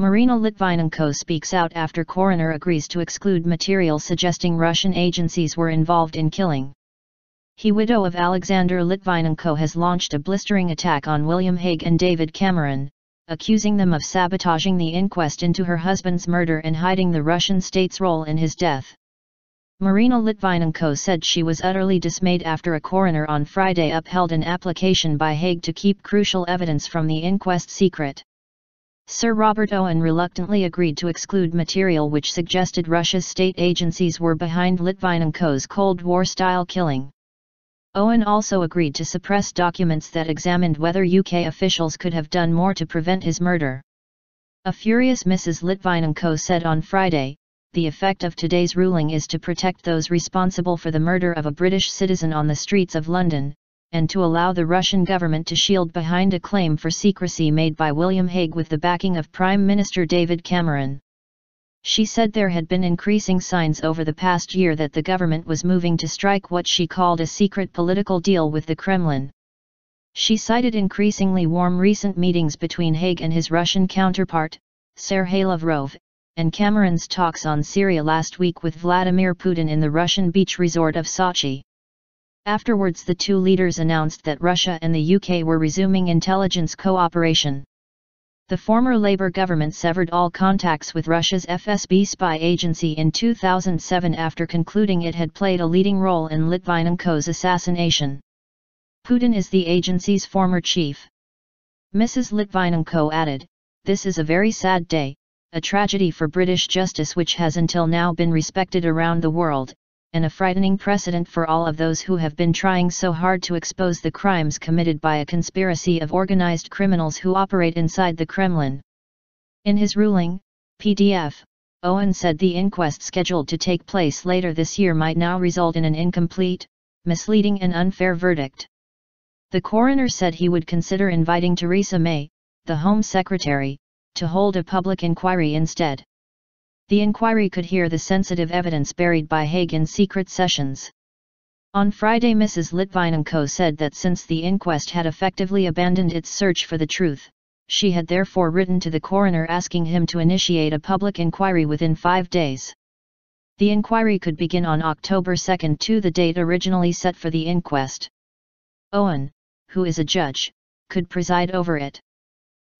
Marina Litvinenko speaks out after coroner agrees to exclude material suggesting Russian agencies were involved in killing. He, widow of Alexander Litvinenko, has launched a blistering attack on William Hague and David Cameron, accusing them of sabotaging the inquest into her husband's murder and hiding the Russian state's role in his death. Marina Litvinenko said she was utterly dismayed after a coroner on Friday upheld an application by Hague to keep crucial evidence from the inquest secret. Sir Robert Owen reluctantly agreed to exclude material which suggested Russia's state agencies were behind Litvinenko's Cold War-style killing. Owen also agreed to suppress documents that examined whether UK officials could have done more to prevent his murder. A furious Mrs. Litvinenko said on Friday, "The effect of today's ruling is to protect those responsible for the murder of a British citizen on the streets of London, and to allow the Russian government to shield behind a claim for secrecy made by William Hague with the backing of Prime Minister David Cameron." She said there had been increasing signs over the past year that the government was moving to strike what she called a secret political deal with the Kremlin. She cited increasingly warm recent meetings between Hague and his Russian counterpart, Sergei Lavrov, and Cameron's talks on Syria last week with Vladimir Putin in the Russian beach resort of Sochi. Afterwards, the two leaders announced that Russia and the UK were resuming intelligence cooperation. The former Labour government severed all contacts with Russia's FSB spy agency in 2007 after concluding it had played a leading role in Litvinenko's assassination. Putin is the agency's former chief. Mrs. Litvinenko added, "This is a very sad day, a tragedy for British justice which has until now been respected around the world, and a frightening precedent for all of those who have been trying so hard to expose the crimes committed by a conspiracy of organized criminals who operate inside the Kremlin." In his ruling, PDF, Owen said the inquest scheduled to take place later this year might now result in an incomplete, misleading and unfair verdict. The coroner said he would consider inviting Theresa May, the Home Secretary, to hold a public inquiry instead. The inquiry could hear the sensitive evidence buried by Hague in secret sessions. On Friday, Mrs. Litvinenko said that since the inquest had effectively abandoned its search for the truth, she had therefore written to the coroner asking him to initiate a public inquiry within 5 days. The inquiry could begin on October 2 to the date originally set for the inquest. Owen, who is a judge, could preside over it.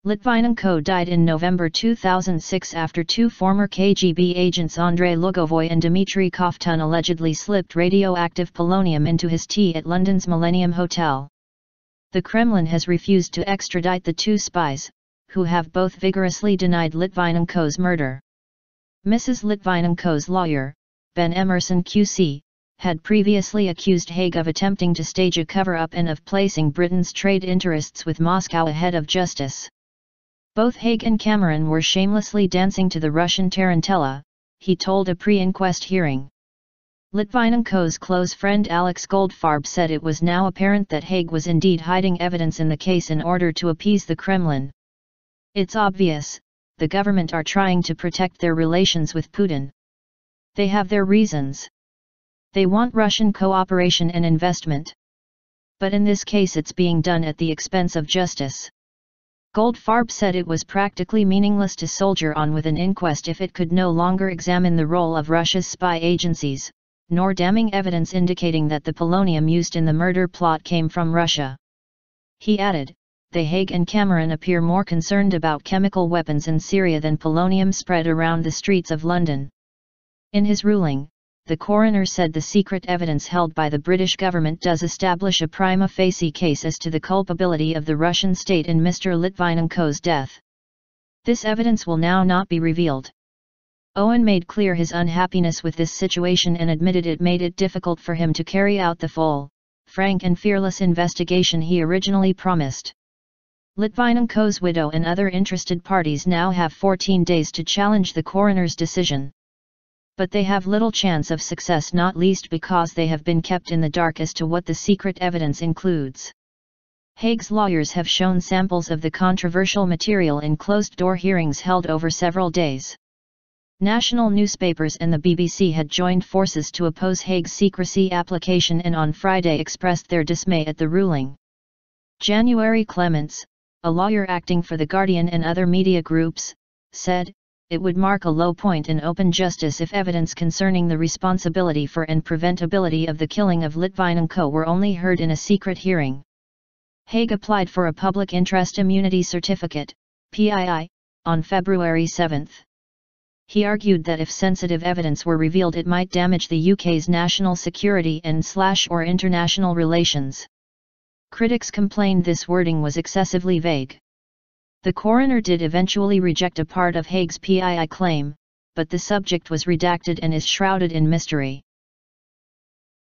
Litvinenko died in November 2006 after two former KGB agents Andrei Lugovoy and Dmitry Kovtun allegedly slipped radioactive polonium into his tea at London's Millennium Hotel. The Kremlin has refused to extradite the two spies, who have both vigorously denied Litvinenko's murder. Mrs. Litvinenko's lawyer, Ben Emerson QC, had previously accused Hague of attempting to stage a cover-up and of placing Britain's trade interests with Moscow ahead of justice. Both Hague and Cameron were shamelessly dancing to the Russian tarantella, he told a pre-inquest hearing. Litvinenko's close friend Alex Goldfarb said it was now apparent that Hague was indeed hiding evidence in the case in order to appease the Kremlin. "It's obvious, the government are trying to protect their relations with Putin. They have their reasons. They want Russian cooperation and investment. But in this case it's being done at the expense of justice." Goldfarb said it was practically meaningless to soldier on with an inquest if it could no longer examine the role of Russia's spy agencies, nor damning evidence indicating that the polonium used in the murder plot came from Russia. He added, "The Hague and Cameron appear more concerned about chemical weapons in Syria than polonium spread around the streets of London." In his ruling, the coroner said the secret evidence held by the British government does establish a prima facie case as to the culpability of the Russian state in Mr. Litvinenko's death. This evidence will now not be revealed. Owen made clear his unhappiness with this situation and admitted it made it difficult for him to carry out the full, frank and fearless investigation he originally promised. Litvinenko's widow and other interested parties now have 14 days to challenge the coroner's decision. But they have little chance of success, not least because they have been kept in the dark as to what the secret evidence includes. Hague's lawyers have shown samples of the controversial material in closed-door hearings held over several days. National newspapers and the BBC had joined forces to oppose Hague's secrecy application and on Friday expressed their dismay at the ruling. January Clements, a lawyer acting for The Guardian and other media groups, said, it would mark a low point in open justice if evidence concerning the responsibility for and preventability of the killing of Litvinenko were only heard in a secret hearing. Hague applied for a Public Interest Immunity Certificate, PII, on February 7. He argued that if sensitive evidence were revealed it might damage the UK's national security and/or international relations. Critics complained this wording was excessively vague. The coroner did eventually reject a part of Hague's PII claim, but the subject was redacted and is shrouded in mystery.